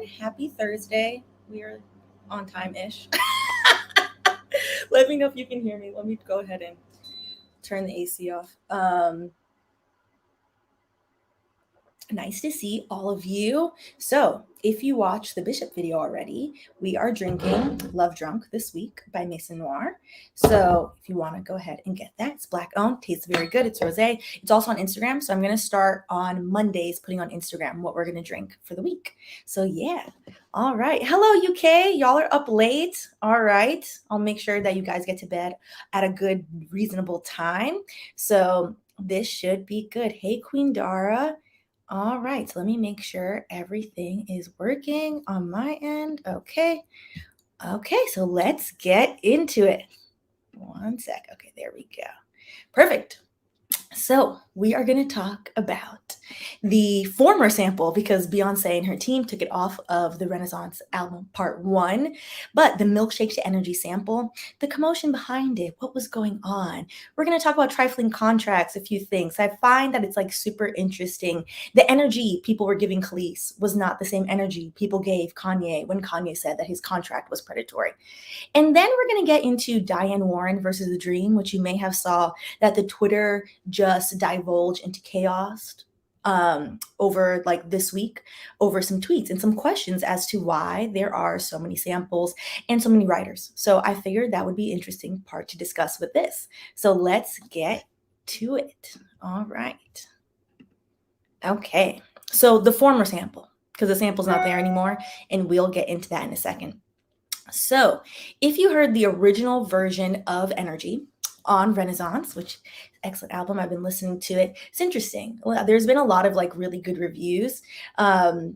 Happy Thursday. We are on time-ish. Let me know if you can hear me. Let me go ahead and turn the AC off. Nice to see all of you. So if you watched the Bishop video already, we are drinking Love Drunk this week by Maison Noir. So if you want to go ahead and get that, it's black owned, tastes very good. It's rosé. It's also on Instagram. So I'm going to start on Mondays putting on Instagram what we're going to drink for the week. So yeah. All right. Hello, UK. Y'all are up late. All right. I'll make sure that you guys get to bed at a good, reasonable time. So this should be good. Hey, Queen Dara. All right, so let me make sure everything is working on my end. Okay, so let's get into it. One sec. Okay, there we go. Perfect. So we are going to talk about the former sample because Beyoncé and her team took it off of the Renaissance album part 1, but the Milkshake to Energy sample, the commotion behind it, what was going on. We're going to talk about trifling contracts, a few things. I find that it's like super interesting. The energy people were giving Kelis was not the same energy people gave Kanye when Kanye said that his contract was predatory. And then we're going to get into Diane Warren versus The Dream, which you may have saw that the Twitter just divulged into chaos over like this week over some tweets and some questions as to why there are so many samples and so many writers. So I figured that would be an interesting part to discuss with this. So let's get to it. All right. Okay. So the former sample, because the sample's not there anymore, and we'll get into that in a second. So if you heard the original version of Energy on Renaissance, which is an excellent album, I've been listening to it. It's interesting. There's been a lot of like really good reviews. I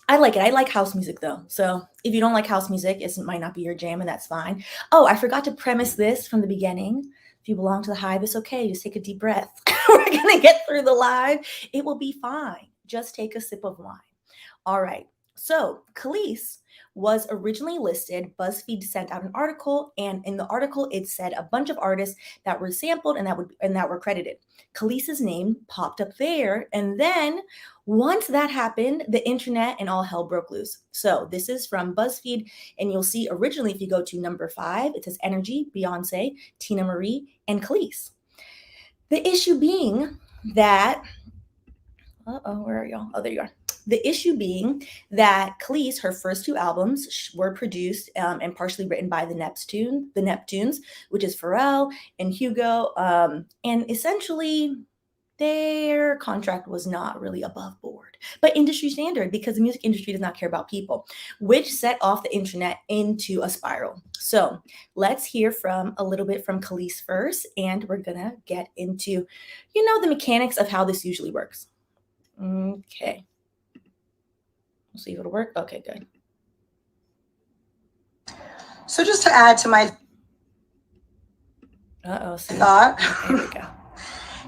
like it. I like house music though. So if you don't like house music, it might not be your jam and that's fine. Oh, I forgot to premise this from the beginning. If you belong to the hive, it's okay. Just take a deep breath. We're going to get through the live. It will be fine. Just take a sip of wine. All right. So Kelis was originally listed. BuzzFeed sent out an article, and in the article it said a bunch of artists that were sampled and that were credited. Kelis's name popped up there, and then once that happened, the internet and all hell broke loose. So this is from BuzzFeed, and you'll see originally if you go to number 5, it says Energy, Beyoncé, Tina Marie, and Kelis. The issue being that, where are y'all? Oh, there you are. The issue being that Kelis, her first 2 albums were produced and partially written by the Neptunes, which is Pharrell and Hugo. And essentially, their contract was not really above board, but industry standard because the music industry does not care about people, which set off the internet into a spiral. So let's hear from a little bit from Kelis first, and we're going to get into, the mechanics of how this usually works. Okay. We'll see if it'll work. Okay, good. So just to add to my thought, there we go.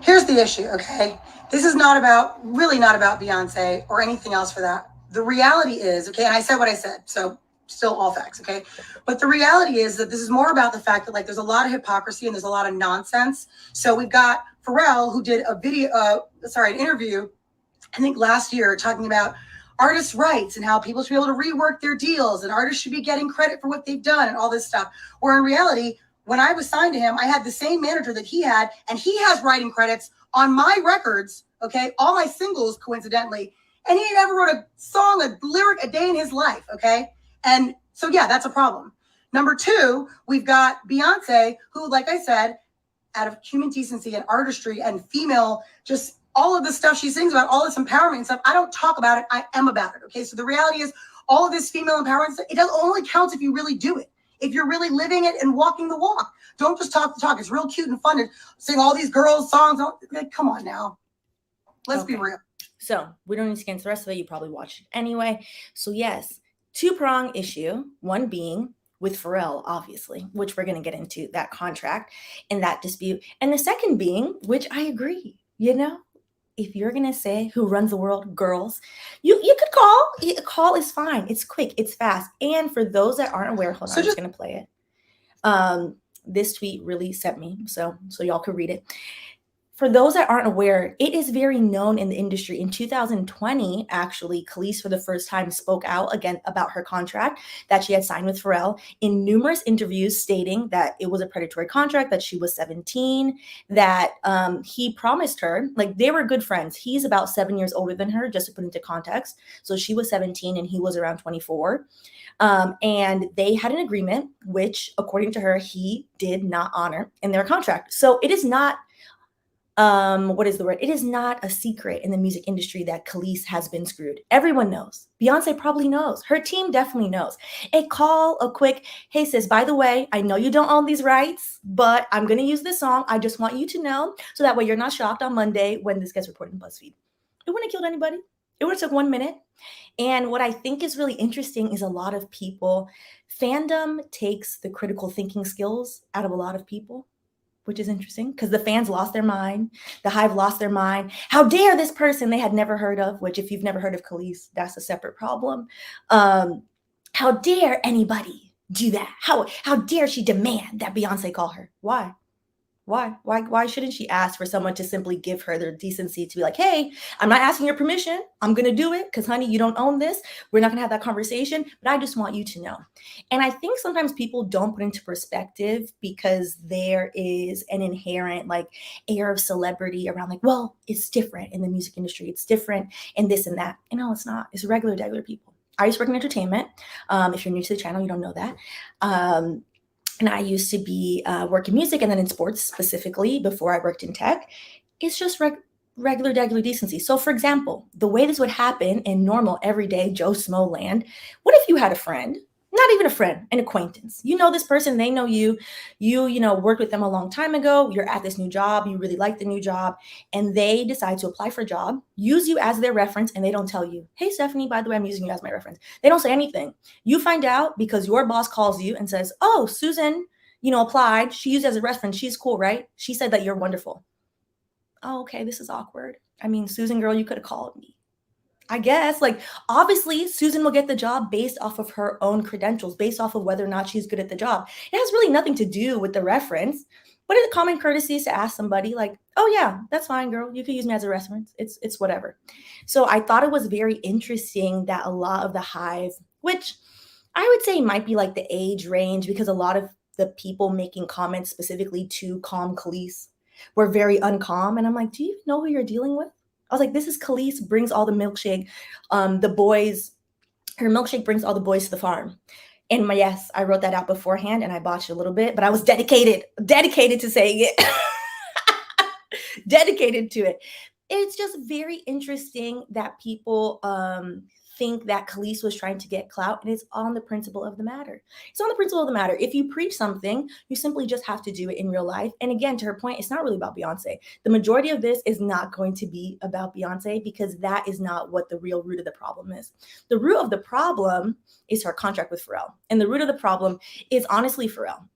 Here's the issue, okay? This is really not about Beyonce or anything else for that. The reality is, okay, and I said what I said, so still all facts, okay? But the reality is that this is more about the fact that like there's a lot of hypocrisy and there's a lot of nonsense. So we've got Pharrell who did an interview, I think last year, talking about artists' rights and how people should be able to rework their deals and artists should be getting credit for what they've done and all this stuff. Where in reality, when I was signed to him, I had the same manager that he had, and he has writing credits on my records, okay? All my singles, coincidentally. And he never wrote a song, a lyric a day in his life, okay? And so, yeah, that's a problem. Number 2, we've got Beyoncé, who, like I said, out of human decency and artistry and female, just all of the stuff she sings about, all this empowerment and stuff, I don't talk about it. I am about it, okay? So the reality is all of this female empowerment stuff, it only counts if you really do it. If you're really living it and walking the walk. Don't just talk the talk. It's real cute and fun to sing all these girls' songs. Come on now. Let's be real. So we don't need to get into the rest of it. You probably watched it anyway. So yes, 2-prong issue. One being with Pharrell, obviously, which we're going to get into that contract and that dispute. And the second being, which I agree, if you're going to say who runs the world, girls, you could call. A call is fine. It's quick. It's fast. And for those that aren't aware, hold on, I'm just going to play it. This tweet really sent me, so y'all could read it. for those that aren't aware, it is very known in the industry. In 2020, actually, Kelis for the first time spoke out again about her contract that she had signed with Pharrell in numerous interviews, stating that it was a predatory contract, that she was 17, that he promised her, like they were good friends. He's about 7 years older than her, just to put into context. So she was 17 and he was around 24. And they had an agreement, which, according to her, he did not honor in their contract. So it is not what is the word? It is not a secret in the music industry that Kelis has been screwed. Everyone knows. Beyonce probably knows. Her team definitely knows. A quick, hey sis, by the way, I know you don't own these rights, but I'm going to use this song. I just want you to know so that way you're not shocked on Monday when this gets reported in BuzzFeed. It wouldn't have killed anybody. It would have took 1 minute. And what I think is really interesting is a lot of people, fandom takes the critical thinking skills out of a lot of people, which is interesting because the fans lost their mind. The Hive lost their mind. How dare this person they had never heard of, which if you've never heard of Kelis, that's a separate problem. How dare anybody do that? How dare she demand that Beyonce call her? Why? Why shouldn't she ask for someone to simply give her their decency to be like, hey, I'm not asking your permission. I'm going to do it because, honey, you don't own this. We're not going to have that conversation, but I just want you to know. And I think sometimes people don't put into perspective because there is an inherent like air of celebrity around like, well, it's different in the music industry. It's different in this and that. And no, it's not. It's regular people. I used to work in entertainment. If you're new to the channel, you don't know that. And I used to be work in music and then in sports specifically before I worked in tech. It's just regular decency. So for example, the way this would happen in normal, everyday Joe Smo land, what if you had a friend, not even a friend, an acquaintance, you know this person, they know you worked with them a long time ago, you're at this new job, you really like the new job, and they decide to apply for a job, use you as their reference, and they don't tell you, hey, Stephanie, by the way, I'm using you as my reference. They don't say anything. You find out because your boss calls you and says, oh, Susan, applied. She used as a reference. She's cool, right? She said that you're wonderful. Oh, okay, this is awkward. I mean, Susan, girl, you could have called me. I guess, like, obviously, Susan will get the job based off of her own credentials, based off of whether or not she's good at the job. It has really nothing to do with the reference, but it's a common courtesy to ask somebody like, oh yeah, that's fine, girl. You can use me as a reference. It's whatever. So I thought it was very interesting that a lot of the Hive, which I would say might be like the age range, because a lot of the people making comments specifically to calm Kelis were very uncalm. And I'm like, do you know who you're dealing with? I was like, this is Kelis brings all the milkshake, her milkshake brings all the boys to the farm. And yes, I wrote that out beforehand and I botched a little bit, but I was dedicated to saying it, dedicated to it. It's just very interesting that people think that Kelis was trying to get clout, and it's on the principle of the matter. It's on the principle of the matter. If you preach something, you simply just have to do it in real life. And again, to her point, it's not really about Beyonce. The majority of this is not going to be about Beyonce because that is not what the real root of the problem is. The root of the problem is her contract with Pharrell. And the root of the problem is honestly Pharrell.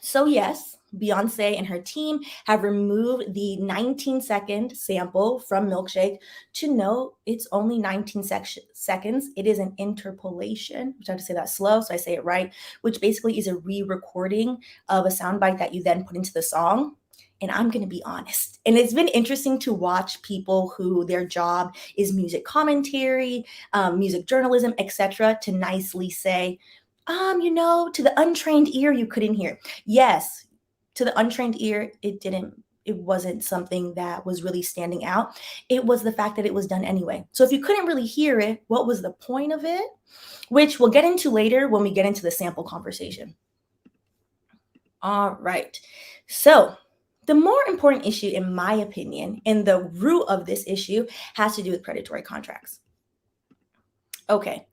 So yes, Beyonce and her team have removed the 19-second sample from Milkshake. To note, it's only 19 seconds. It is an interpolation, which I have to say that slow, so I say it right, which basically is a re-recording of a soundbite that you then put into the song. And I'm going to be honest. And it's been interesting to watch people who their job is music commentary, music journalism, etc., to nicely say, to the untrained ear, you couldn't hear. Yes, to the untrained ear, it wasn't something that was really standing out. It was the fact that it was done anyway. So if you couldn't really hear it, what was the point of it? Which we'll get into later when we get into the sample conversation. All right. So the more important issue, in my opinion, and the root of this issue has to do with predatory contracts. Okay.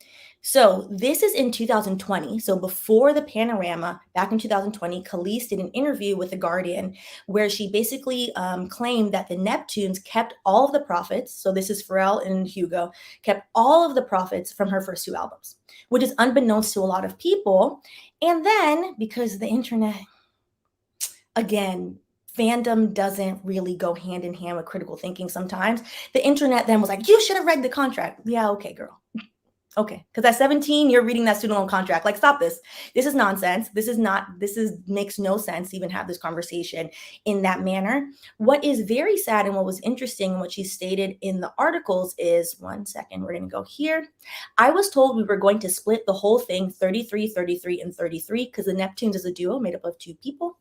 So this is in 2020. So before the panorama, back in 2020, Kelis did an interview with The Guardian where she basically claimed that the Neptunes kept all of the profits. So this is Pharrell and Hugo, kept all of the profits from her first 2 albums, which is unbeknownst to a lot of people. And then because the internet, again, fandom doesn't really go hand in hand with critical thinking sometimes. The internet then was like, you should have read the contract. Yeah, okay, girl. Okay, because at 17, you're reading that student loan contract. Like, stop this. This is nonsense. This makes no sense to even have this conversation in that manner. What is very sad and what was interesting and what she stated in the articles is, one second, we're going to go here. I was told we were going to split the whole thing 33, 33, and 33 because the Neptunes is a duo made up of two people,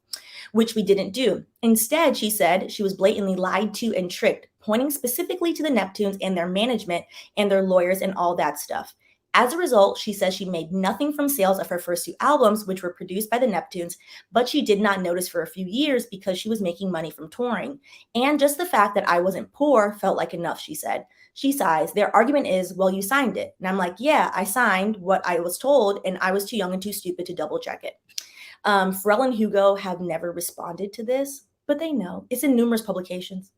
which we didn't do. Instead, she said she was blatantly lied to and tricked, pointing specifically to the Neptunes and their management and their lawyers and all that stuff. As a result, she says she made nothing from sales of her first two albums, which were produced by the Neptunes, but she did not notice for a few years because she was making money from touring. And just the fact that I wasn't poor felt like enough, she said. She sighs. Their argument is, well, you signed it. And I'm like, yeah, I signed what I was told, and I was too young and too stupid to double check it. Pharrell and Hugo have never responded to this, but they know. It's in numerous publications.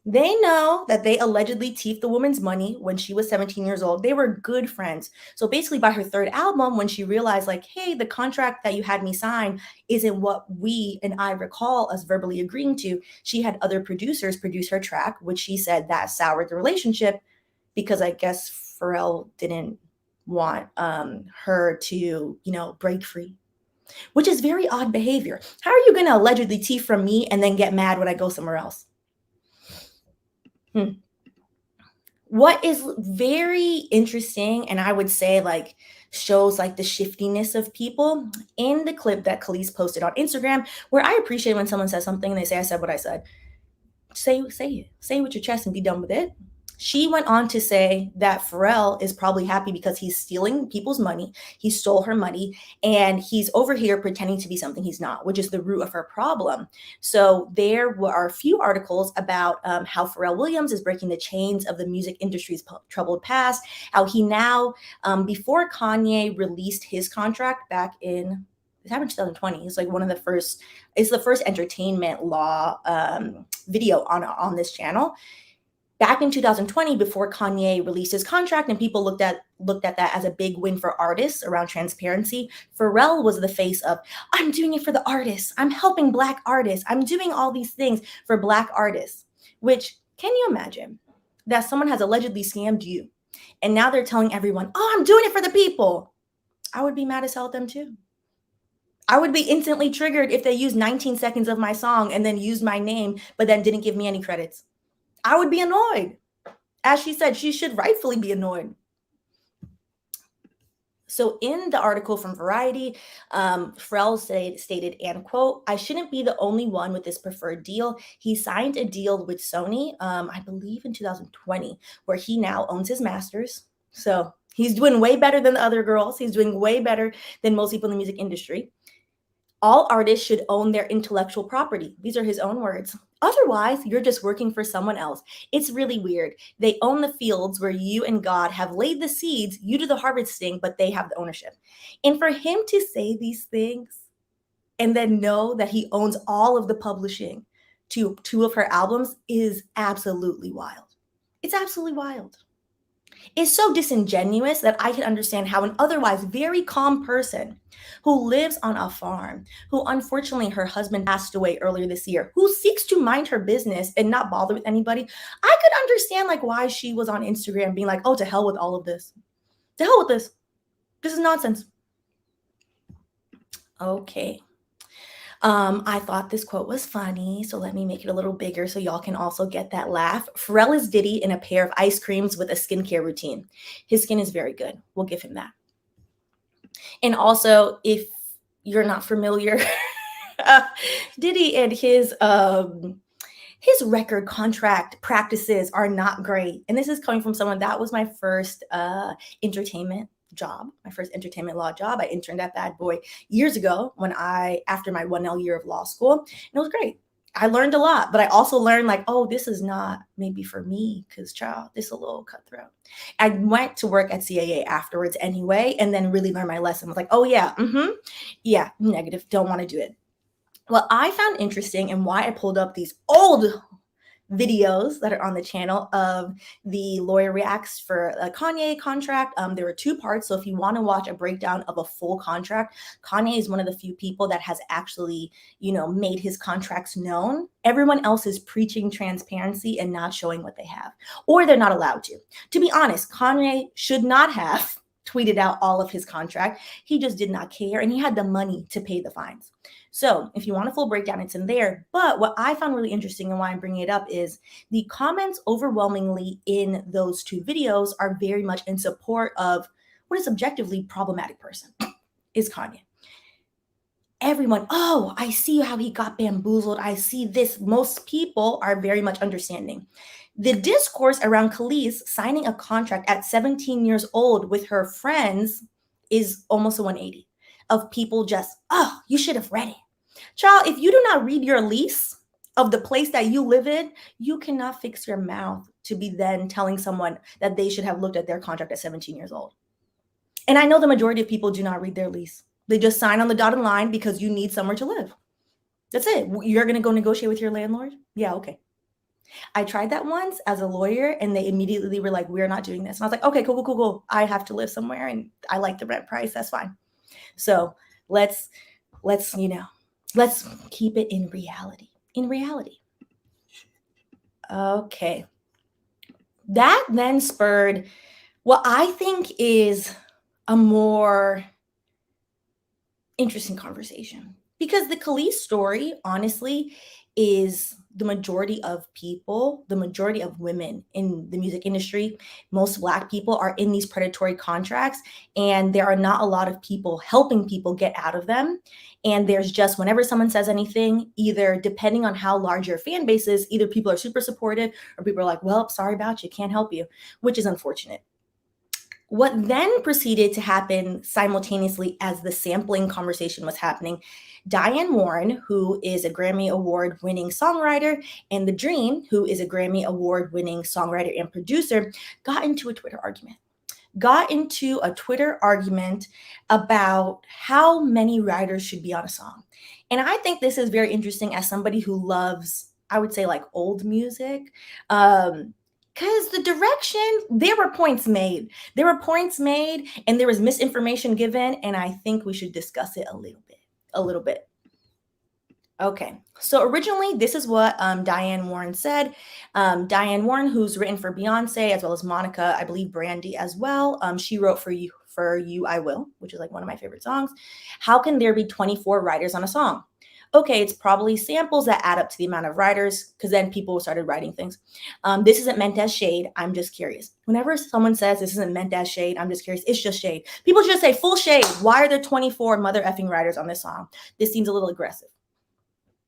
They know that they allegedly thieved the woman's money when she was 17 years old. They were good friends. So basically, by her third album, when she realized, like, hey, the contract that you had me sign isn't what we and I recall us verbally agreeing to, she had other producers produce her track, which she said that soured the relationship because I guess Pharrell didn't want her to, break free, which is very odd behavior. How are you going to allegedly thief from me and then get mad when I go somewhere else? What is very interesting, and I would say like shows like the shiftiness of people in the clip that Kelis posted on Instagram, where I appreciate when someone says something and they say, I said what I said. Say it. Say it with your chest and be done with it. She went on to say that Pharrell is probably happy because he's stealing people's money. He stole her money and he's over here pretending to be something he's not, which is the root of her problem. So there are a few articles about how Pharrell Williams is breaking the chains of the music industry's troubled past, how he now, before Kanye released his contract back in, it happened in 2020. It's like it's the first entertainment law video on this channel. Back in 2020, before Kanye released his contract and people looked at that as a big win for artists around transparency, Pharrell was the face of, I'm doing it for the artists. I'm helping Black artists. I'm doing all these things for Black artists, which, can you imagine that someone has allegedly scammed you and now they're telling everyone, oh, I'm doing it for the people? I would be mad as hell at them too. I would be instantly triggered if they used 19 seconds of my song and then used my name, but then didn't give me any credits. I would be annoyed. As she said, she should rightfully be annoyed. So in the article from Variety, Pharrell stated, and quote, I shouldn't be the only one with this preferred deal. He signed a deal with Sony, I believe in 2020, where he now owns his masters. So he's doing way better than the other girls. He's doing way better than most people in the music industry. All artists should own their intellectual property. These are his own words. Otherwise, you're just working for someone else. It's really weird. They own the fields where you and God have laid the seeds. You do the harvesting, but they have the ownership. And for him to say these things and then know that he owns all of the publishing to two of her albums is absolutely wild. It's absolutely wild. Is so disingenuous that I can understand how an otherwise very calm person who lives on a farm, who unfortunately her husband passed away earlier this year, who seeks to mind her business and not bother with anybody, I could understand like why she was on Instagram being like, oh, to hell with all of this. To hell with this. This is nonsense. Okay. I thought this quote was funny, so let me make it a little bigger so y'all can also get that laugh. Pharrell is Diddy in a pair of ice creams with a skincare routine. His skin is very good. We'll give him that. And also, if you're not familiar, Diddy and his record contract practices are not great. And this is coming from someone that was my first entertainment job, my first entertainment law job. I interned at Bad Boy years ago after my 1L year of law school, and it was great. I learned a lot, but I also learned like, oh, this is not maybe for me because child, this is a little cutthroat. I went to work at CAA afterwards anyway, and then really learned my lesson. I was like, oh yeah, yeah, negative, don't want to do it. What I found interesting and why I pulled up these old videos that are on the channel of the lawyer reacts for a Kanye contract. There were 2 parts. So if you want to watch a breakdown of a full contract, Kanye is one of the few people that has actually, made his contracts known. Everyone else is preaching transparency and not showing what they have, or they're not allowed to. To be honest, Kanye should not have tweeted out all of his contract. He just did not care, and he had the money to pay the fines. So if you want a full breakdown, it's in there. But what I found really interesting and why I'm bringing it up is the comments overwhelmingly in those 2 videos are very much in support of what is objectively problematic person is Kanye. Everyone, oh, I see how he got bamboozled. I see this. Most people are very much understanding. The discourse around Kelis signing a contract at 17 years old with her friends is almost a 180 of people just, oh, you should have read it. Child, if you do not read your lease of the place that you live in, you cannot fix your mouth to be then telling someone that they should have looked at their contract at 17 years old. And I know the majority of people do not read their lease. They just sign on the dotted line because you need somewhere to live. That's it. You're going to go negotiate with your landlord? Yeah, okay. I tried that once as a lawyer, and they immediately were like, we're not doing this. And I was like, okay, cool. I have to live somewhere, and I like the rent price. That's fine. So let's keep it in reality. Okay. That then spurred what I think is a more interesting conversation, because the Kelis story, honestly, is the majority of people, the majority of women in the music industry, most Black people are in these predatory contracts, and there are not a lot of people helping people get out of them. And there's just, whenever someone says anything, either depending on how large your fan base is, either people are super supportive or people are like, well, sorry about you, can't help you, which is unfortunate. What then proceeded to happen simultaneously as the sampling conversation was happening, Diane Warren, who is a Grammy Award-winning songwriter, and The Dream, who is a Grammy Award-winning songwriter and producer, got into a Twitter argument about how many writers should be on a song. And I think this is very interesting as somebody who loves, I would say, like old music. Because the direction, there were points made, and there was misinformation given, and I think we should discuss it a little bit. Okay, so originally, this is what Diane Warren said. Diane Warren, who's written for Beyoncé, as well as Monica, I believe Brandy as well. She wrote For You I Will, which is like one of my favorite songs. How can there be 24 writers on a song? Okay, it's probably samples that add up to the amount of writers, because then people started writing things. This isn't meant as shade. I'm just curious. Whenever someone says this isn't meant as shade, I'm just curious. It's just shade. People just say full shade. Why are there 24 mother effing writers on this song? This seems a little aggressive.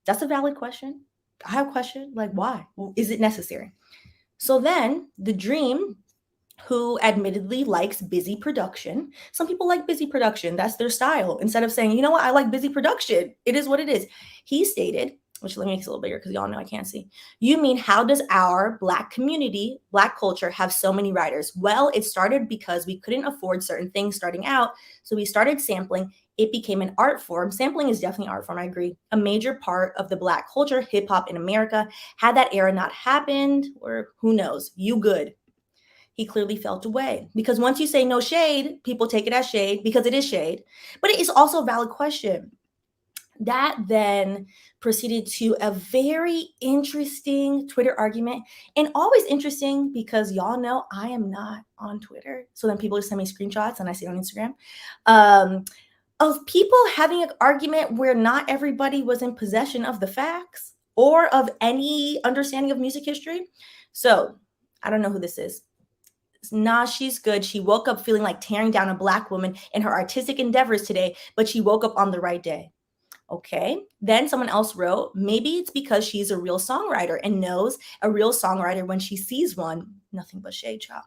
That's a valid question. I have a question. Like, why? Well, is it necessary? So then The Dream, who admittedly likes busy production. Some people like busy production. That's their style. Instead of saying, you know what, I like busy production. It is what it is. He stated, which let me make it a little bigger because y'all know I can't see. You mean, how does our Black community, Black culture have so many writers? Well, it started because we couldn't afford certain things starting out. So we started sampling. It became an art form. Sampling is definitely an art form, I agree. A major part of the Black culture, hip hop in America. Had that era not happened, or who knows, you good. He clearly felt away, because once you say no shade, people take it as shade because it is shade. But it is also a valid question. That then proceeded to a very interesting Twitter argument, and always interesting because y'all know I am not on Twitter. So then people just send me screenshots and I see it on Instagram of people having an argument where not everybody was in possession of the facts or of any understanding of music history. So I don't know who this is. Nah, she's good. She woke up feeling like tearing down a Black woman in her artistic endeavors today, but she woke up on the right day. Okay. Then someone else wrote, maybe it's because she's a real songwriter and knows a real songwriter when she sees one. Nothing but shade, child.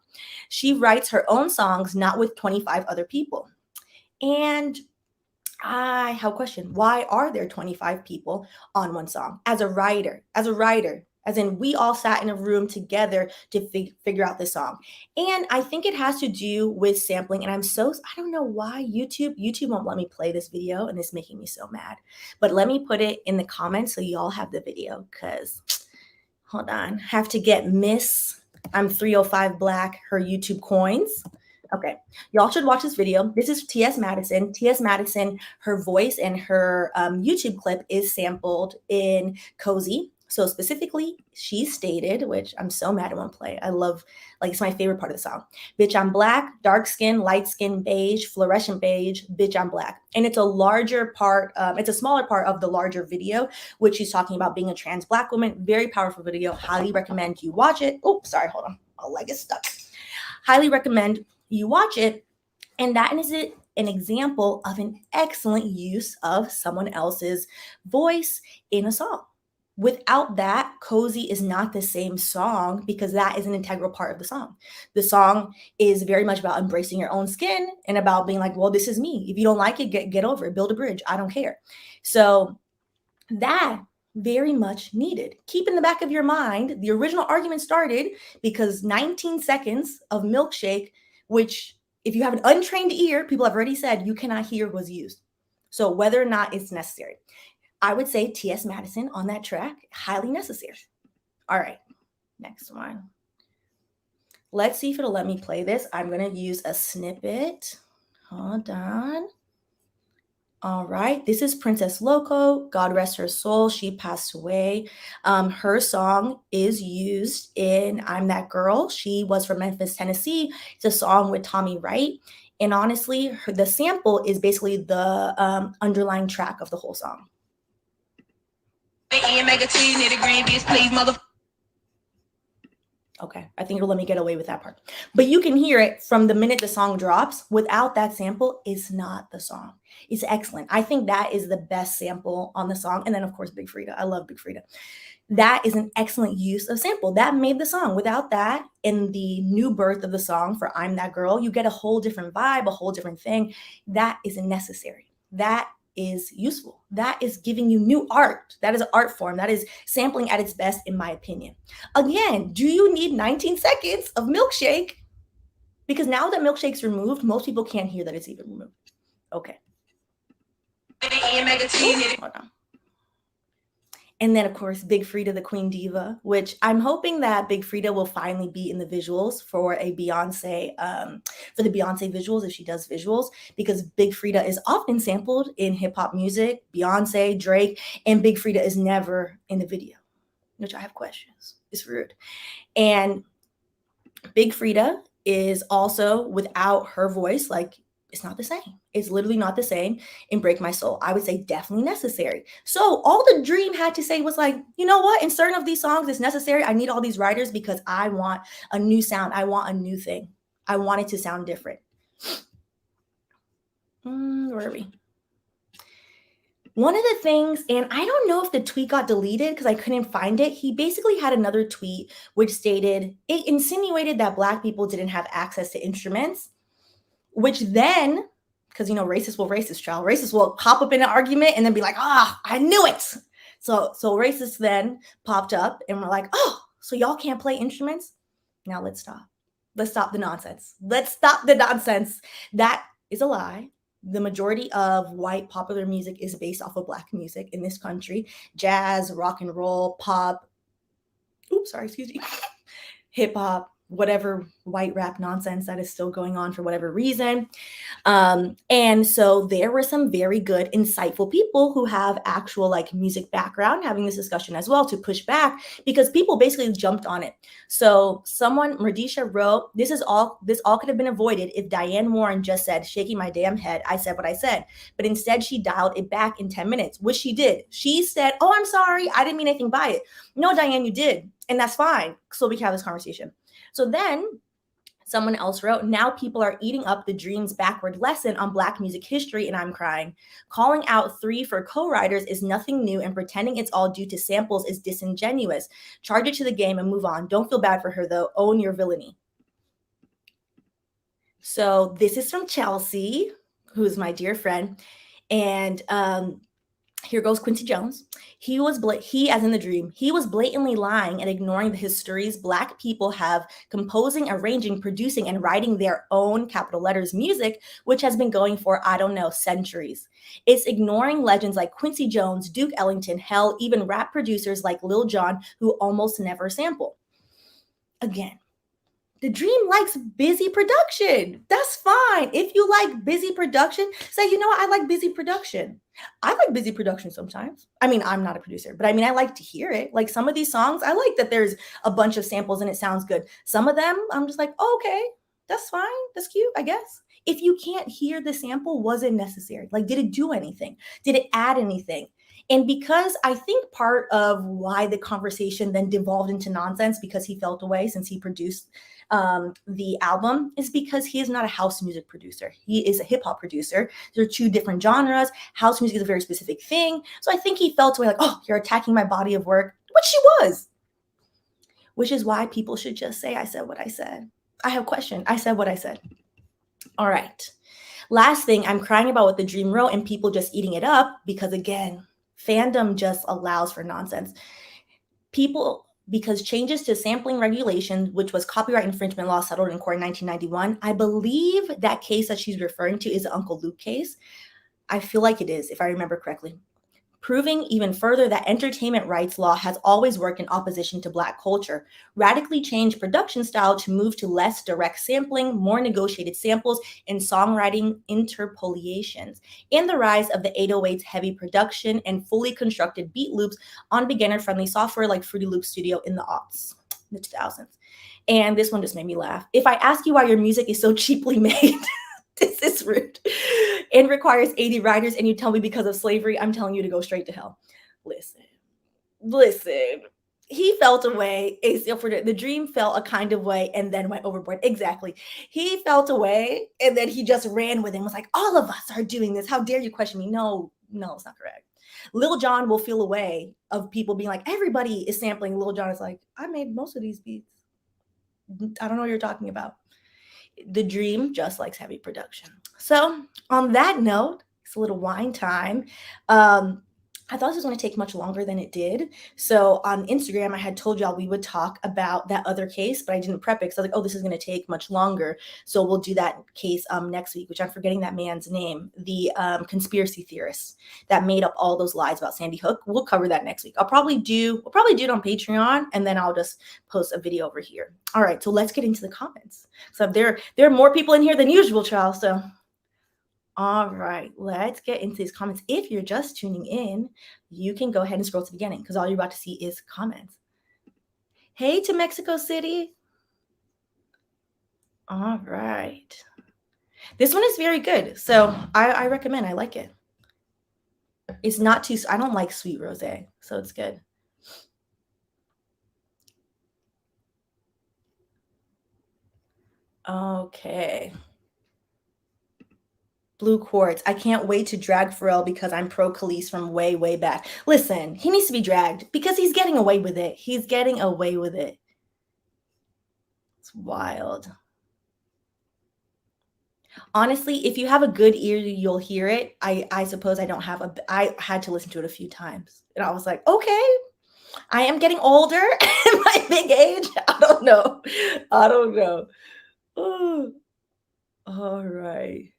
She writes her own songs, not with 25 other people. And I have a question. Why are there 25 people on one song? As a writer, as in we all sat in a room together to figure out this song. And I think it has to do with sampling. And I don't know why YouTube won't let me play this video, and it's making me so mad. But let me put it in the comments so y'all have the video, because Hold on. Have to get Miss I'm 305 Black her YouTube coins. Okay. Y'all should watch this video. This is T.S. Madison. T.S. Madison, her voice and her YouTube clip is sampled in Cozy. So specifically, she stated, which I'm so mad it won't play. I love, like, it's my favorite part of the song. Bitch, I'm black, dark skin, light skin, beige, fluorescent beige, bitch, I'm black. And it's a larger part, it's a smaller part of the larger video, which she's talking about being a trans black woman. Very powerful video. Highly recommend you watch it. Oh, sorry, hold on. My leg is stuck. Highly recommend you watch it. And that is it. An example of an excellent use of someone else's voice in a song. Without that, Cozy is not the same song because that is an integral part of the song. The song is very much about embracing your own skin and about being like, well, this is me. If you don't like it, get over it. Build a bridge. I don't care. So that very much needed. Keep in the back of your mind, the original argument started because 19 seconds of Milkshake, which if you have an untrained ear, people have already said you cannot hear, was used. So whether or not it's necessary, I would say T.S. Madison on that track, highly necessary. All right, next one. Let's see if it'll let me play this. I'm going to use a snippet. Hold on. All right, this is Princess Loco. God rest her soul. She passed away. Her song is used in I'm That Girl. She was from Memphis, Tennessee. It's a song with Tommy Wright. And honestly, the sample is basically the underlying track of the whole song. Okay, I think it'll let me get away with that part. But you can hear it from the minute the song drops. Without that sample, it's not the song. It's excellent. I think that is the best sample on the song. And then, of course, Big Frida. I love Big Frida. That is an excellent use of sample. That made the song. Without that, in the new birth of the song for I'm That Girl, you get a whole different vibe, a whole different thing. That isn't necessary. That is useful. That is giving you new art. That is an art form. That is sampling at its best, in my opinion. Again, do you need 19 seconds of Milkshake? Because now that Milkshake's removed, most people can't hear that it's even removed. Okay. Hold on. And then, of course, Big Frida, the Queen Diva, which I'm hoping that Big Frida will finally be in the visuals for a Beyoncé, for the Beyoncé visuals, if she does visuals, because Big Frida is often sampled in hip hop music, Beyoncé, Drake, and Big Frida is never in the video, which I have questions. It's rude. And Big Frida is also, without her voice, like, it's not the same. It's literally not the same in Break My Soul. I would say definitely necessary. So all the Dream had to say was like, you know what? In certain of these songs, it's necessary. I need all these writers because I want a new sound. I want a new thing. I want it to sound different. Where are we? One of the things, and I don't know if the tweet got deleted because I couldn't find it. He basically had another tweet which stated, it insinuated that Black people didn't have access to instruments, which then, because, you know, racists will pop up in an argument and then be like, I knew it. So racists then popped up and were like, oh, so y'all can't play instruments? Now let's stop. Let's stop the nonsense. Let's stop the nonsense. That is a lie. The majority of white popular music is based off of Black music in this country. Jazz, rock and roll, pop, hip hop, whatever white rap nonsense that is still going on for whatever reason. And so there were some very good, insightful people who have actual like music background having this discussion as well to push back because people basically jumped on it. So Radisha wrote, this all could have been avoided if Diane Warren just said, shaking my damn head, I said what I said. But instead she dialed it back in 10 minutes, which she did. She said, oh, I'm sorry. I didn't mean anything by it. No, Diane, you did. And that's fine. So we can have this conversation. So then someone else wrote, now people are eating up the Dream's backward lesson on Black music history, and I'm crying. Calling out 3 for co-writers is nothing new, and pretending it's all due to samples is disingenuous. Charge it to the game and move on. Don't feel bad for her, though. Own your villainy. So this is from Chelsea, who's my dear friend. And Here goes Quincy Jones. He, as in the dream, he was blatantly lying and ignoring the histories Black people have composing, arranging, producing, and writing their own, capital letters, music, which has been going for, I don't know, centuries. It's ignoring legends like Quincy Jones, Duke Ellington, hell, even rap producers like Lil Jon, who almost never sample. Again, the dream likes busy production. That's fine. If you like busy production, say, you know what? I like busy production. I like busy production sometimes. I mean, I'm not a producer, but I mean, I like to hear it. Like some of these songs, I like that there's a bunch of samples and it sounds good. Some of them, I'm just like, oh, okay, that's fine. That's cute, I guess. If you can't hear the sample, was it necessary? Like, did it do anything? Did it add anything? And because I think part of why the conversation then devolved into nonsense, because he felt away since he produced the album, is because he is not a house music producer. He is a hip hop producer. There are two different genres. House music is a very specific thing. So I think he felt away like, oh, you're attacking my body of work, which she was. Which is why people should just say, I said what I said. I have a question. I said what I said. All right. Last thing, I'm crying about what the dream wrote and people just eating it up because, again, fandom just allows for nonsense. Because changes to sampling regulations, which was copyright infringement law settled in court in 1991, I believe that case that she's referring to is the Uncle Luke case. I feel like it is, if I remember correctly. Proving even further that entertainment rights law has always worked in opposition to Black culture, radically changed production style to move to less direct sampling, more negotiated samples, and songwriting interpolations, and the rise of the 808's heavy production and fully constructed beat loops on beginner-friendly software like Fruity Loop Studio in the aughts, the 2000s. And this one just made me laugh. If I ask you why your music is so cheaply made, this is rude, and requires 80 writers, and you tell me because of slavery, I'm telling you to go straight to hell. Listen. He felt away. The dream felt a kind of way and then went overboard. Exactly. He felt away and then he just ran with it and was like, all of us are doing this. How dare you question me? No, it's not correct. Lil Jon will feel away of people being like, everybody is sampling. Lil Jon is like, I made most of these beats. I don't know what you're talking about. The dream just likes heavy production. So on that note, it's a little wine time. I thought this was going to take much longer than it did. So on Instagram, I had told y'all we would talk about that other case, but I didn't prep it because I was like, oh, this is going to take much longer. So we'll do that case next week, which I'm forgetting that man's name, the conspiracy theorist that made up all those lies about Sandy Hook. We'll cover that next week. We'll probably do it on Patreon, and then I'll just post a video over here. All right, so let's get into the comments. So there are more people in here than usual, child. So all right, let's get into these comments. If you're just tuning in, you can go ahead and scroll to the beginning because all you're about to see is comments. Hey to Mexico City. All right. This one is very good. So I recommend. I like it. It's not too, I don't like sweet rosé, so it's good. Okay. Blue Quartz. I can't wait to drag Pharrell because I'm pro Kelis from way, way back. Listen, he needs to be dragged because he's getting away with it. He's getting away with it. It's wild. Honestly, if you have a good ear, you'll hear it. I suppose I had to listen to it a few times. And I was like, okay, I am getting older in my big age. I don't know. Oh, all right.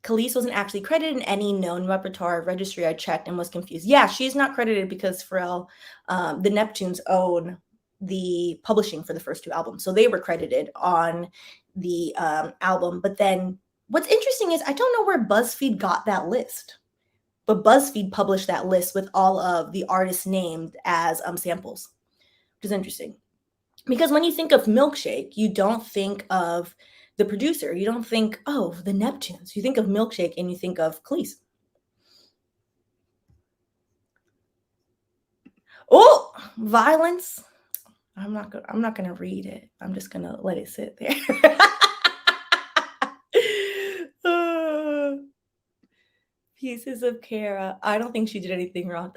Kelis wasn't actually credited in any known repertoire registry. I checked and was confused. Yeah, she's not credited because Pharrell, the Neptunes own the publishing for the first two albums. So they were credited on the album. But then what's interesting is I don't know where BuzzFeed got that list. But BuzzFeed published that list with all of the artists named as samples, which is interesting. Because when you think of Milkshake, you don't think of the producer. You don't think, oh, the Neptunes. You think of Milkshake and you think of Kelis. Oh, violence. I'm not gonna read it. I'm just gonna let it sit there. Pieces of Kara. I don't think she did anything wrong.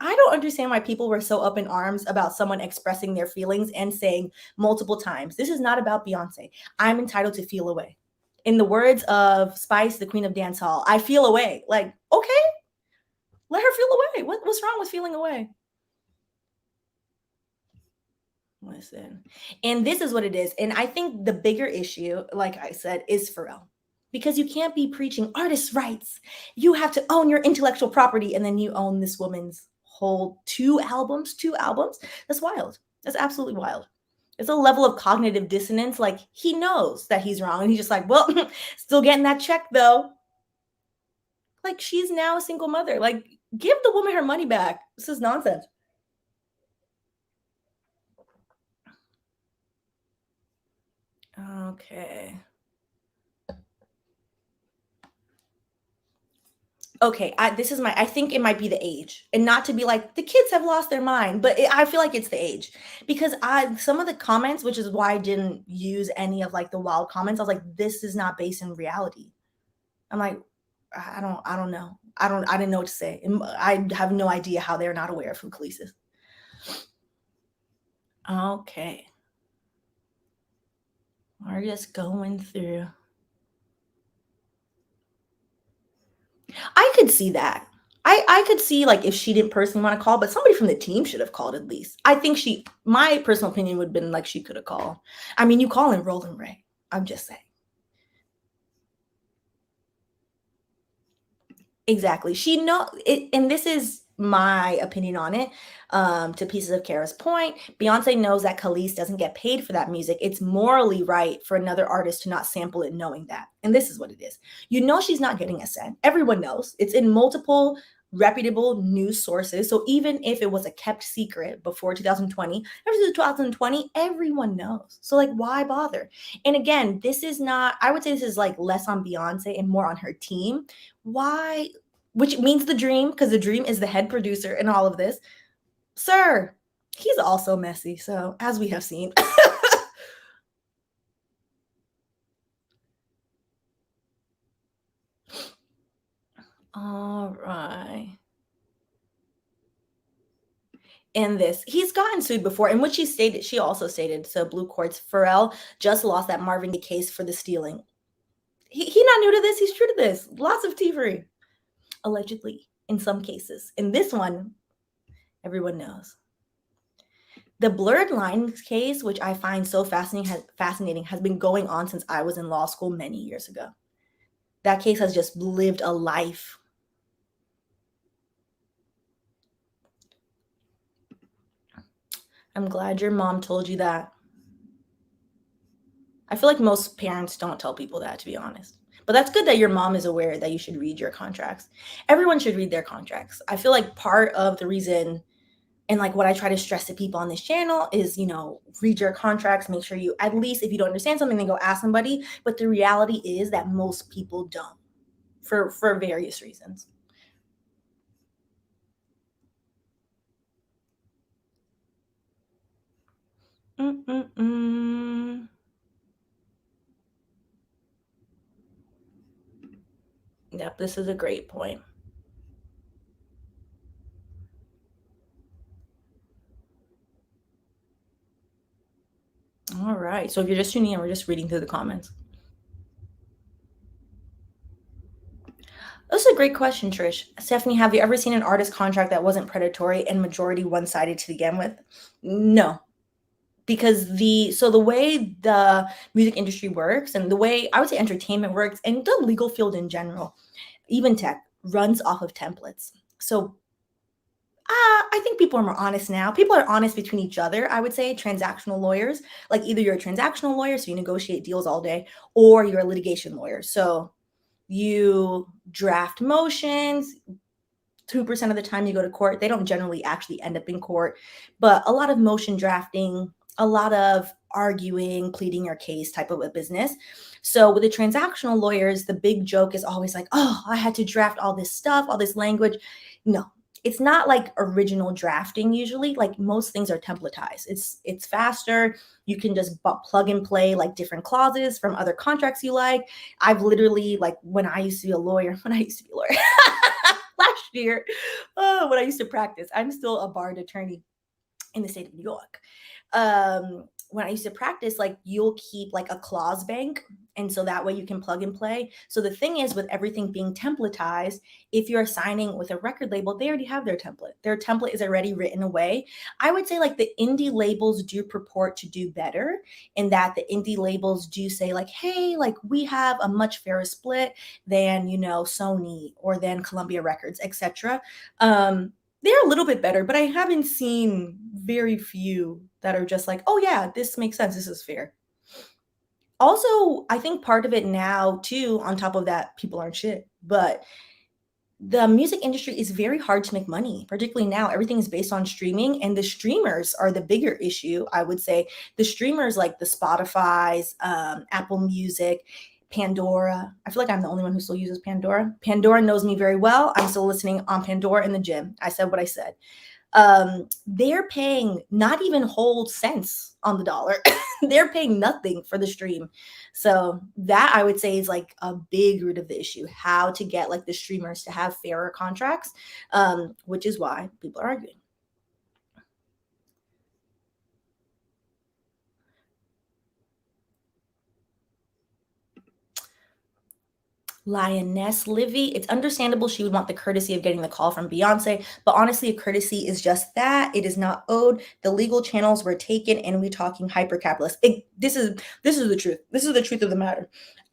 I don't understand why people were so up in arms about someone expressing their feelings and saying multiple times, this is not about Beyonce. I'm entitled to feel away. In the words of Spice, the queen of dance hall, I feel away. Like, okay, let her feel away. What's wrong with feeling away? Listen, and this is what it is. And I think the bigger issue, like I said, is Pharrell. Because you can't be preaching artists' rights. You have to own your intellectual property, and then you own this woman's whole two albums. That's wild. That's absolutely wild. It's a level of cognitive dissonance. Like, he knows that he's wrong, and he's just like, well, still getting that check though. Like, she's now a single mother. Like, give the woman her money back. This is nonsense. Okay. Okay, I think it might be the age, and not to be like the kids have lost their mind, but I feel like it's the age, because some of the comments, which is why I didn't use any of like the wild comments. I was like, this is not based in reality. I'm like, I don't know. I didn't know what to say. I have no idea how they're not aware of who Kelis is. Okay. We're just going through. I could see that. I could see like if she didn't personally want to call, but somebody from the team should have called at least. I think my personal opinion would have been like she could have called. I mean, you call in Roland Ray. I'm just saying. Exactly. She know it, and this is my opinion on it. To Pieces of Kara's point, Beyonce knows that Kelis doesn't get paid for that music. It's morally right for another artist to not sample it, knowing that. And this is what it is. You know, she's not getting a cent. Everyone knows. It's in multiple reputable news sources. So even if it was a kept secret before 2020, ever since 2020, everyone knows. So like, why bother? And again, this is not, I would say this is like less on Beyonce and more on her team. Why? Which means the Dream, because the Dream is the head producer in all of this. Sir, he's also messy. So as we have seen. All right. And this, he's gotten sued before, in which she also stated, so Blue Courts, Pharrell just lost that Marvin Gaye case for the stealing. He not new to this. He's true to this. Lots of tea, allegedly, in some cases. In this one, everyone knows. The blurred lines case, which I find so fascinating, has been going on since I was in law school many years ago. That case has just lived a life. I'm glad your mom told you that. I feel like most parents don't tell people that, to be honest. But that's good that your mom is aware that you should read your contracts. Everyone should read their contracts. I feel like part of the reason, and like what I try to stress to people on this channel is, read your contracts, make sure you, at least if you don't understand something, then go ask somebody. But the reality is that most people don't, for various reasons. Yep, this is a great point. All right. So if you're just tuning in, we're just reading through the comments. That's a great question, Trish. Stephanie, have you ever seen an artist contract that wasn't predatory and majority one-sided to begin with? No. Because the way the music industry works, and the way I would say entertainment works, and the legal field in general, even tech, runs off of templates. So I think people are more honest now. People are honest between each other. I would say transactional lawyers, like either you're a transactional lawyer, so you negotiate deals all day, or you're a litigation lawyer. So you draft motions. 2% of the time you go to court. They don't generally actually end up in court, but a lot of motion drafting, a lot of arguing, pleading your case type of a business. So with the transactional lawyers, the big joke is always like, oh, I had to draft all this stuff, all this language. No, it's not like original drafting usually. Like most things are templatized. It's faster. You can just plug and play like different clauses from other contracts you like. I've literally, like when I used to be a lawyer, last year, when I used to practice, I'm still a barred attorney. in the state of New York. When I used to practice, like you'll keep like a clause bank. And so that way you can plug and play. So the thing is, with everything being templatized, if you're signing with a record label, they already have their template. Their template is already written away. I would say like the indie labels do purport to do better in that the indie labels do say like, hey, like we have a much fairer split than, you know, Sony or than Columbia Records, etc. They're a little bit better, but I haven't seen very few that are just like, oh yeah, this makes sense. This is fair. Also, I think part of it now too, on top of that, people aren't shit, but the music industry is very hard to make money, particularly now. Everything is based on streaming, and the streamers are the bigger issue. I would say the streamers like the Spotify's, Apple Music, Pandora. I feel like I'm the only one who still uses Pandora. Pandora knows me very well. I'm still listening on Pandora in the gym. I said what I said. They're paying not even whole cents on the dollar. They're paying nothing for the stream. So that I would say is like a big root of the issue, how to get like the streamers to have fairer contracts, which is why people are arguing. Lioness Livy, it's understandable she would want the courtesy of getting the call from Beyonce, but honestly, a courtesy is just that. It is not owed. The legal channels were taken, and we talking hyper capitalist. This is the truth. This is the truth of the matter.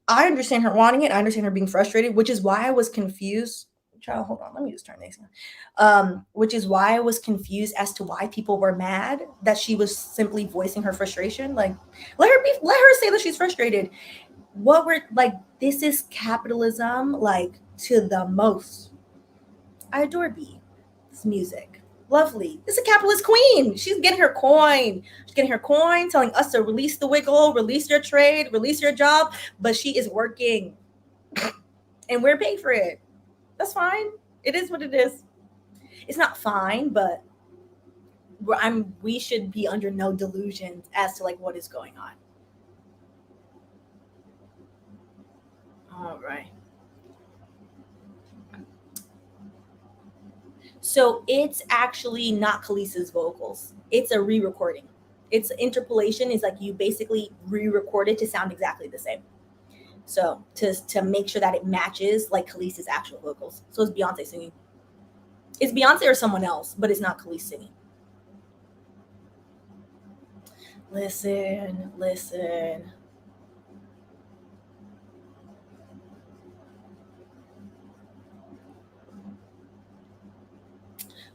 I understand her wanting it. I understand her being frustrated, which is why I was confused. Child, hold on. Let me just turn this on. Which is why I was confused as to why people were mad that she was simply voicing her frustration. Like, let her say that she's frustrated. What we're like, this is capitalism, like to the most. I adore B. It's music. Lovely. This is a capitalist queen. She's getting her coin. She's getting her coin, telling us to release the wiggle, release your trade, release your job, but she is working. And we're paid for it. That's fine. It is what it is. It's not fine, but we should be under no delusions as to like what is going on. All right. So it's actually not Kelis's vocals. It's a re-recording. It's interpolation is like you basically re-record it to sound exactly the same. So to make sure that it matches like Kelis's actual vocals. So it's Beyonce singing. It's Beyonce or someone else, but it's not Kelis singing. Listen.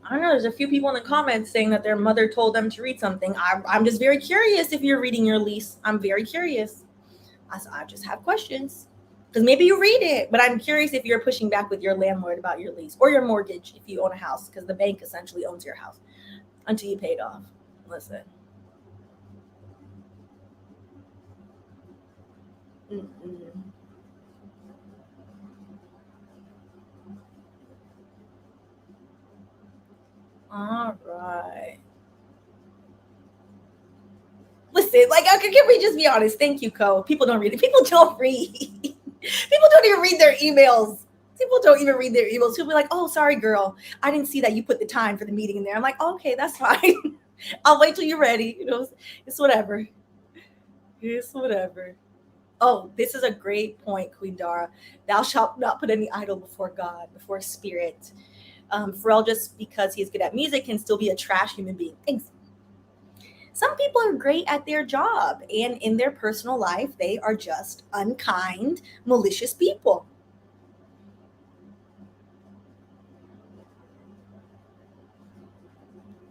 I don't know. There's a few people in the comments saying that their mother told them to read something. I'm just very curious if you're reading your lease. I'm very curious. I just have questions. Because maybe you read it, but I'm curious if you're pushing back with your landlord about your lease or your mortgage if you own a house, because the bank essentially owns your house until you pay it off. Listen. Mm-mm. All right. Listen, like, okay, can we just be honest? Thank you, Co. People don't read it. People don't read. People don't even read their emails. People don't even read their emails. People be like, oh, sorry, girl. I didn't see that you put the time for the meeting in there. I'm like, oh, okay, that's fine. I'll wait till you're ready. You know, it's whatever. It's whatever. Oh, this is a great point, Queen Dara. Thou shalt not put any idol before God, before spirit. Pharrell, just because he's good at music, can still be a trash human being. Thanks. Some people are great at their job, and in their personal life, they are just unkind, malicious people.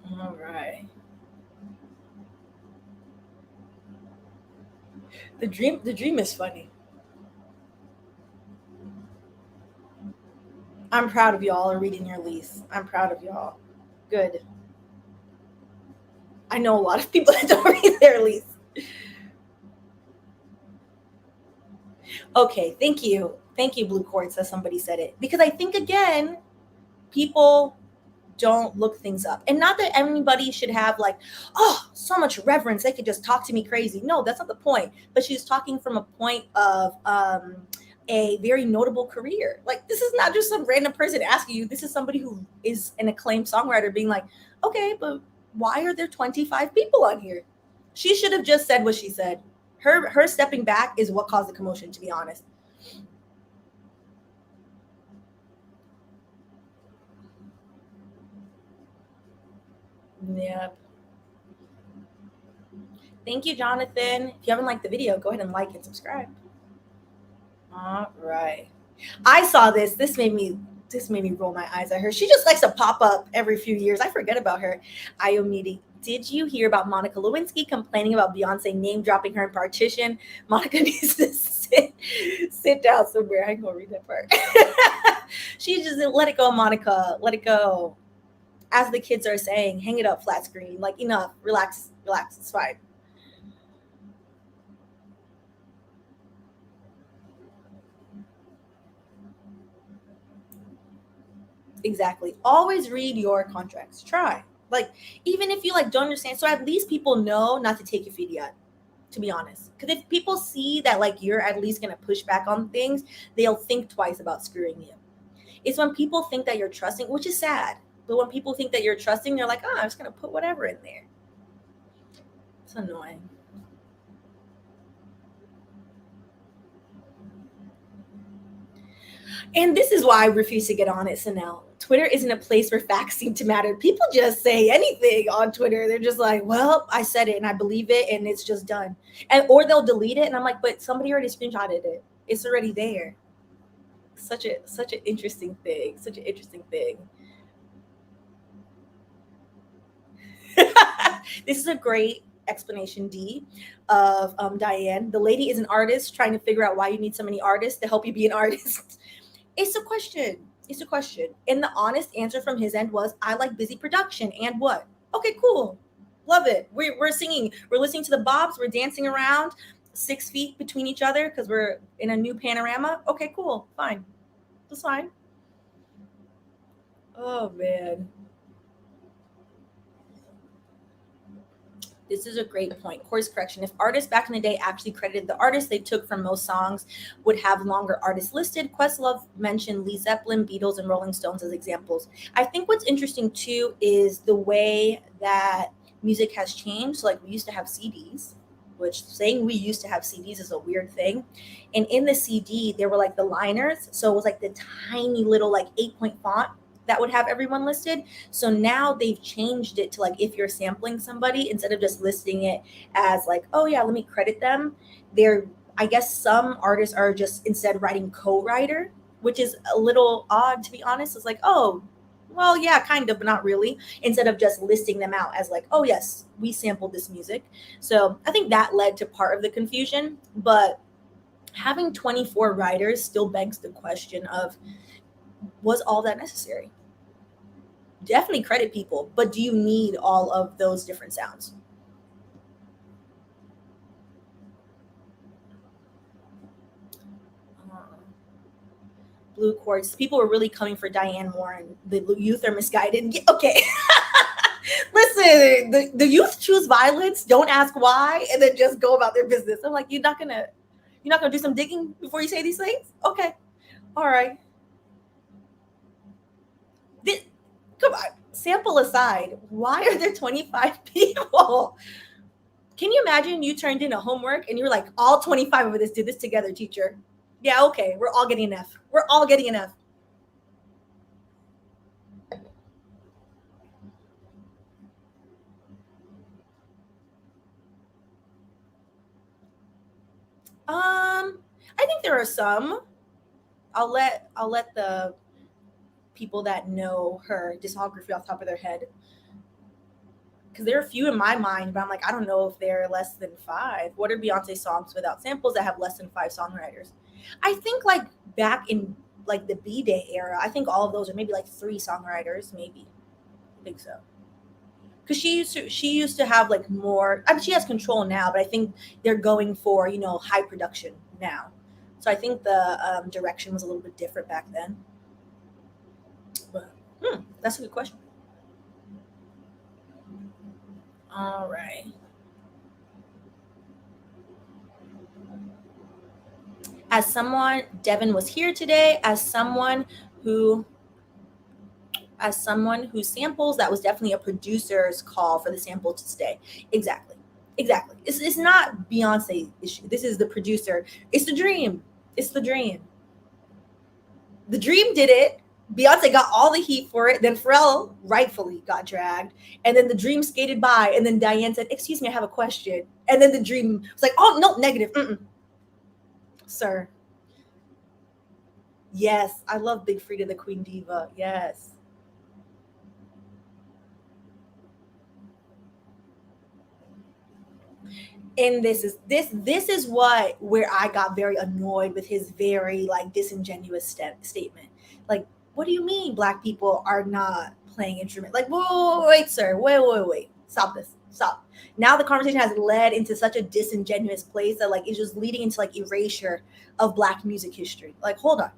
All right. The dream is funny. I'm proud of y'all are reading your lease. I'm proud of y'all. Good. I know a lot of people that don't read their lease. Okay, thank you. Thank you, Blue Cord, says somebody said it. Because I think again, people don't look things up. And not that anybody should have like, oh, so much reverence. They could just talk to me crazy. No, that's not the point. But she's talking from a point of a very notable career. Like, this is not just some random person asking you. This is somebody who is an acclaimed songwriter being like, okay, but Why are there 25 people on here? She should have just said what she said. Her stepping back is what caused the commotion, to be honest. Yep. Thank you, Jonathan. If you haven't liked the video, go ahead and like and subscribe. All right. I saw this. This made me roll my eyes at her. She just likes to pop up every few years. I forget about her. Iomidi. Did you hear about Monica Lewinsky complaining about Beyonce name dropping her in Partition? Monica needs to sit down somewhere. I ain't gonna read that part. She just let it go, Monica. Let it go. As the kids are saying, hang it up, flat screen. Like, enough. Relax. It's fine. Exactly. Always read your contracts. Try. Like, even if you like don't understand, so at least people know not to take your feed yet, to be honest. Because if people see that like you're at least gonna push back on things, they'll think twice about screwing you. It's when people think that you're trusting, which is sad. But when people think that you're trusting, they're like, oh, I'm just gonna put whatever in there. It's annoying. And this is why I refuse to get on it, Sanel. Twitter isn't a place where facts seem to matter. People just say anything on Twitter. They're just like, well, I said it and I believe it and it's just done. Or they'll delete it and I'm like, but somebody already screenshotted it. It's already there. Such an interesting thing. Such an interesting thing. This is a great explanation, D, of Diane. The lady is an artist trying to figure out why you need so many artists to help you be an artist. It's a question. It's a question. And the honest answer from his end was, I like busy production. And what? Okay, cool. Love it. We're singing. We're listening to the bobs. We're dancing around 6 feet between each other because we're in a new panorama. Okay, cool. Fine. That's fine. Oh, man. This is a great point. Course correction. If artists back in the day actually credited the artists they took from most songs, would have longer artists listed. Questlove mentioned Led Zeppelin, Beatles, and Rolling Stones as examples. I think what's interesting too is the way that music has changed. Like we used to have CDs, which saying we used to have CDs is a weird thing. And in the CD, there were like the liners. So it was like the tiny little like 8-point font that would have everyone listed. So now they've changed it to like if you're sampling somebody, instead of just listing it as like, oh yeah, let me credit them. I guess some artists are just instead writing co-writer, which is a little odd to be honest. It's like, oh, well, yeah, kind of, but not really. Instead of just listing them out as like, oh yes, we sampled this music. So I think that led to part of the confusion. But having 24 writers still begs the question of, was all that necessary? Definitely credit people, but do you need all of those different sounds? Blue quartz. People were really coming for Diane Warren. The youth are misguided. Okay. Listen, the youth choose violence, don't ask why, and then just go about their business. I'm like, you're not gonna do some digging before you say these things? Okay. All right. Come on. Sample aside, why are there 25 people? Can you imagine you turned in a homework and you were like, all 25 of us did this together, teacher? Yeah, okay. We're all getting an F. We're all getting an F. I think there are some. I'll let the people that know her discography off the top of their head, because there are a few in my mind, but I'm like, I don't know if they're less than 5. What are Beyonce songs without samples that have less than 5 songwriters? I think like back in like the B-Day era, I think all of those are maybe like 3 songwriters, maybe. I think so. Because she used to have like more. I mean, she has control now, but I think they're going for high production now. So I think the direction was a little bit different back then. But that's a good question. All right. Devin was here today, as someone who as someone who samples, that was definitely a producer's call for the sample to stay. Exactly. Exactly. It's not Beyonce's issue. This is the producer. It's the dream. It's the dream. The dream did it. Beyonce got all the heat for it. Then Pharrell rightfully got dragged. And then the dream skated by. And then Diane said, "Excuse me, I have a question." And then the dream was like, "Oh, no, negative. Mm-mm. Sir." Yes, I love Big Frida, the Queen Diva. Yes. And this is what where I got very annoyed with his very like disingenuous statement. Like, what do you mean black people are not playing instrument? Like, whoa, wait, sir, wait, stop this, stop. Now the conversation has led into such a disingenuous place that like it's just leading into like erasure of black music history. Like, hold on,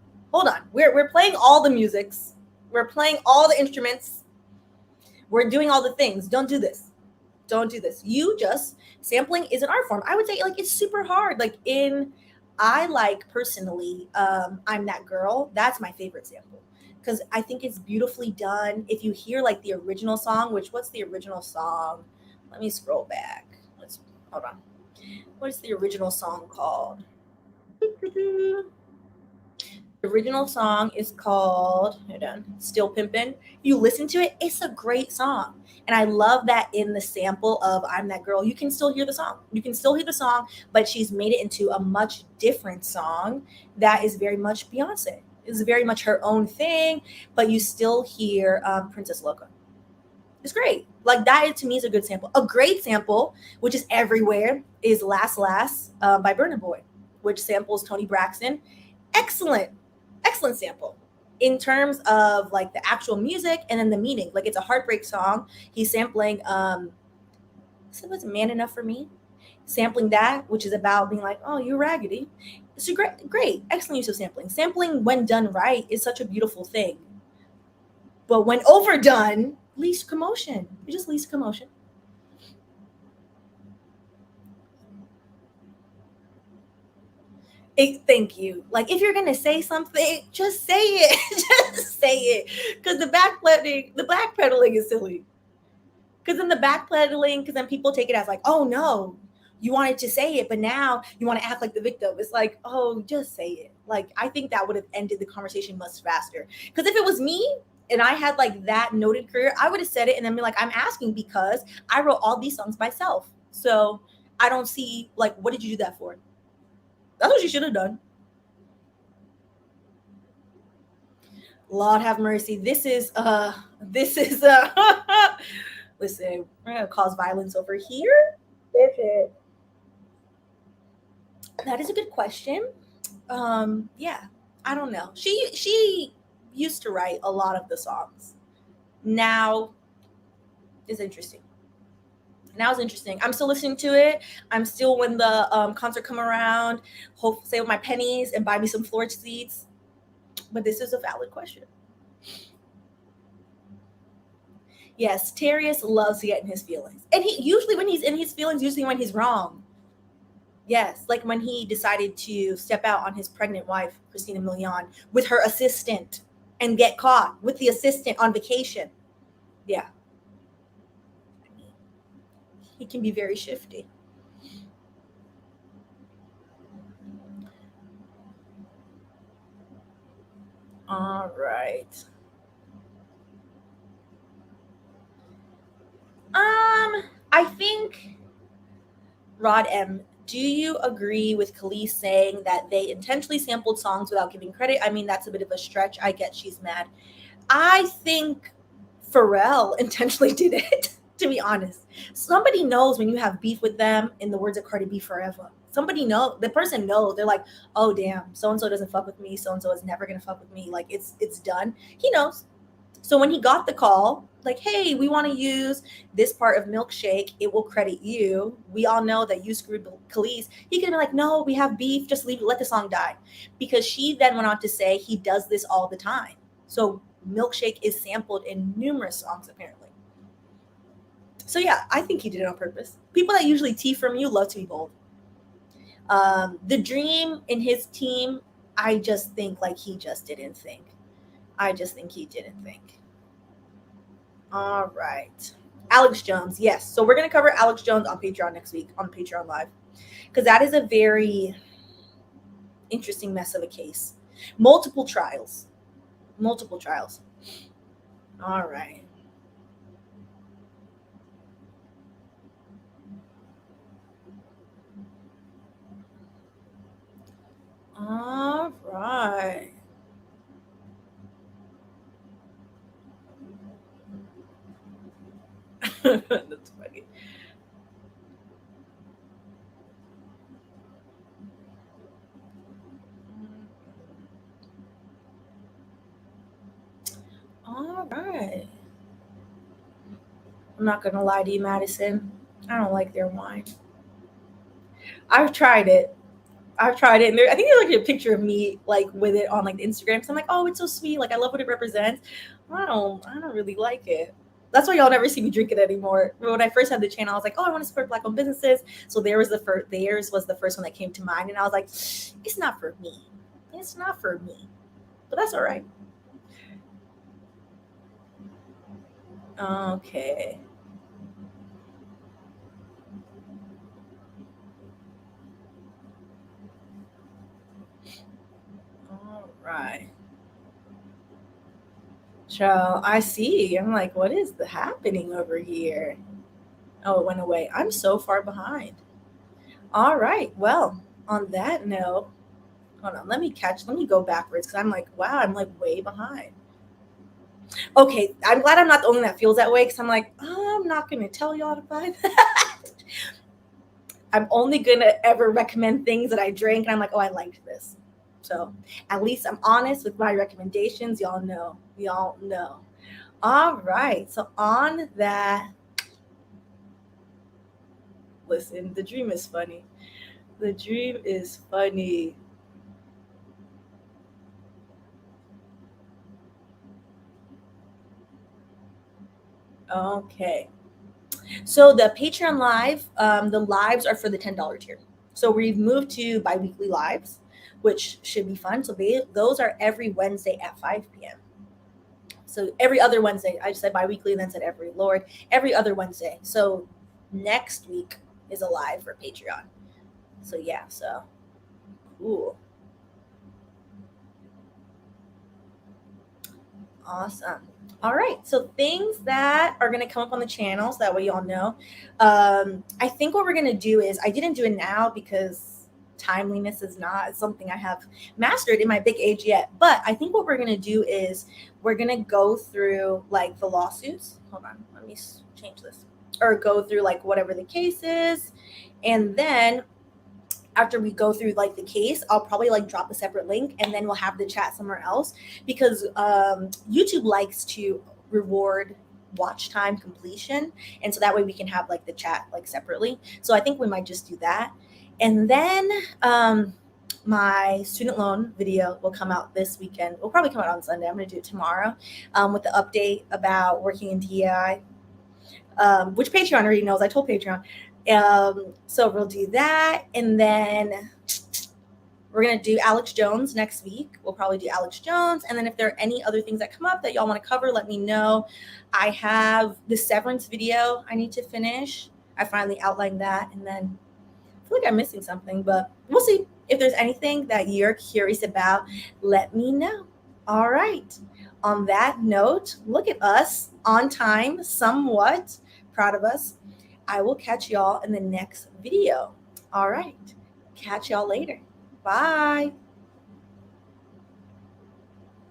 we're playing all the musics, we're playing all the instruments, we're doing all the things. Don't do this. Don't do this. You just sampling is an art form. I would say like it's super hard. Like in I like personally, I'm That Girl. That's my favorite sample because I think it's beautifully done. If you hear like the original song, which what's the original song? Let me scroll back. Let's hold on. What is the original song called? The original song is called hold on, Still Pimpin'. You listen to it, it's a great song. And I love that in the sample of I'm That Girl, you can still hear the song. You can still hear the song, but she's made it into a much different song that is very much Beyonce. It's very much her own thing, but you still hear Princess Loca. It's great. Like that to me is a good sample. A great sample, which is everywhere, is Last Last by Burna Boy, which samples Tony Braxton. Excellent, excellent sample in terms of like the actual music and then the meaning. Like it's a heartbreak song. He's sampling so was Man Enough for Me? Sampling that, which is about being like, oh, you're raggedy. It's a great, excellent use of sampling. Sampling when done right is such a beautiful thing. But when overdone, leads to commotion. It just leads to commotion. Thank you. Like if you're gonna say something, just say it. Just say it. Because the backpedaling is silly. Because then the backpedaling, because then people take it as like, oh no, you wanted to say it, but now you want to act like the victim. It's like, oh, just say it. Like I think that would have ended the conversation much faster. Because if it was me and I had like that noted career, I would have said it and then be like, I'm asking because I wrote all these songs myself. So I don't see like what did you do that for? That's what you should have done. Lord have mercy. This is listen, we're gonna cause violence over here. Is it? That is a good question. Yeah, I don't know. She used to write a lot of the songs. Now is interesting. Now is interesting. I'm still listening to it. I'm still when the concert come around, hope save my pennies and buy me some floor seats. But this is a valid question. Yes, Terrius loves to get in his feelings. And he usually when he's in his feelings, usually when he's wrong. Yes, like when he decided to step out on his pregnant wife, Christina Milian, with her assistant and get caught with the assistant on vacation. Yeah, he can be very shifty. All right. I think Rod M. Do you agree with Kelis saying that they intentionally sampled songs without giving credit? I mean, that's a bit of a stretch. I get she's mad. I think Pharrell intentionally did it, to be honest. Somebody knows when you have beef with them, in the words of Cardi B, forever. Somebody know the person knows. They're like, oh damn, so and so doesn't fuck with me. So and so is never gonna fuck with me. Like it's done. He knows. So when he got the call, like, hey, we want to use this part of Milkshake, it will credit you. We all know that you screwed Khalees. He could have been like, no, we have beef, just leave it, let the song die. Because she then went on to say he does this all the time. So Milkshake is sampled in numerous songs, apparently. So yeah, I think he did it on purpose. People that usually tea from you love to be bold. The dream in his team, I just think like he just didn't think. I just think he didn't think. All right. Alex Jones. Yes. So we're going to cover Alex Jones on Patreon next week on Patreon Live because that is a very interesting mess of a case. Multiple trials. Multiple trials. All right. All right. That's funny. All right. I'm not gonna lie to you, Madison. I don't like their wine. I've tried it. I've tried it, and I think there's like a picture of me like with it on like Instagram. So I'm like, oh, it's so sweet. Like I love what it represents. I don't really like it. That's why y'all never see me drink it anymore. But when I first had the channel, I was like, oh, I want to support Black-owned businesses. So theirs was the first one that came to mind, and I was like, it's not for me. It's not for me. But that's all right. Okay. All right. Child, I see. I'm like, what is happening over here? Oh, it went away. I'm so far behind. All right. Well, on that note, hold on. Let me go backwards because I'm like, wow, I'm like way behind. Okay. I'm glad I'm not the only one that feels that way because I'm like, oh, I'm not going to tell y'all to buy that. I'm only going to ever recommend things that I drink. And I'm like, oh, I liked this. So at least I'm honest with my recommendations. Y'all know. Y'all know. All right. So on that, listen, the dream is funny. The dream is funny. Okay. So the Patreon live, the lives are for the $10 tier. So we've moved to biweekly lives, which should be fun. So those are every Wednesday at 5 p.m. So every other Wednesday, I just said biweekly, and then said every other Wednesday. So next week is a live for Patreon. So yeah, so cool. Awesome. All right. So things that are going to come up on the channel, so that way y'all know. I think what we're going to do is I didn't do it now because timeliness is not something I have mastered in my big age yet. But I think what we're going to do is we're going to go through like the lawsuits. Hold on. Let me change this. Or go through like whatever the case is. And then after we go through like the case, I'll probably like drop a separate link and then we'll have the chat somewhere else because YouTube likes to reward watch time completion. And so that way we can have like the chat like separately. So I think we might just do that. And then my student loan video will come out this weekend. It'll probably come out on Sunday. I'm going to do it tomorrow with the update about working in DEI, which Patreon already knows. I told Patreon. So we'll do that. And then we're going to do Alex Jones next week. We'll probably do Alex Jones. And then if there are any other things that come up that y'all want to cover, let me know. I have the Severance video I need to finish. I finally outlined that. And then I feel like I'm missing something, but we'll see. If there's anything that you're curious about, let me know. All right. On that note, look at us on time, somewhat proud of us. I will catch y'all in the next video. All right. Catch y'all later. Bye.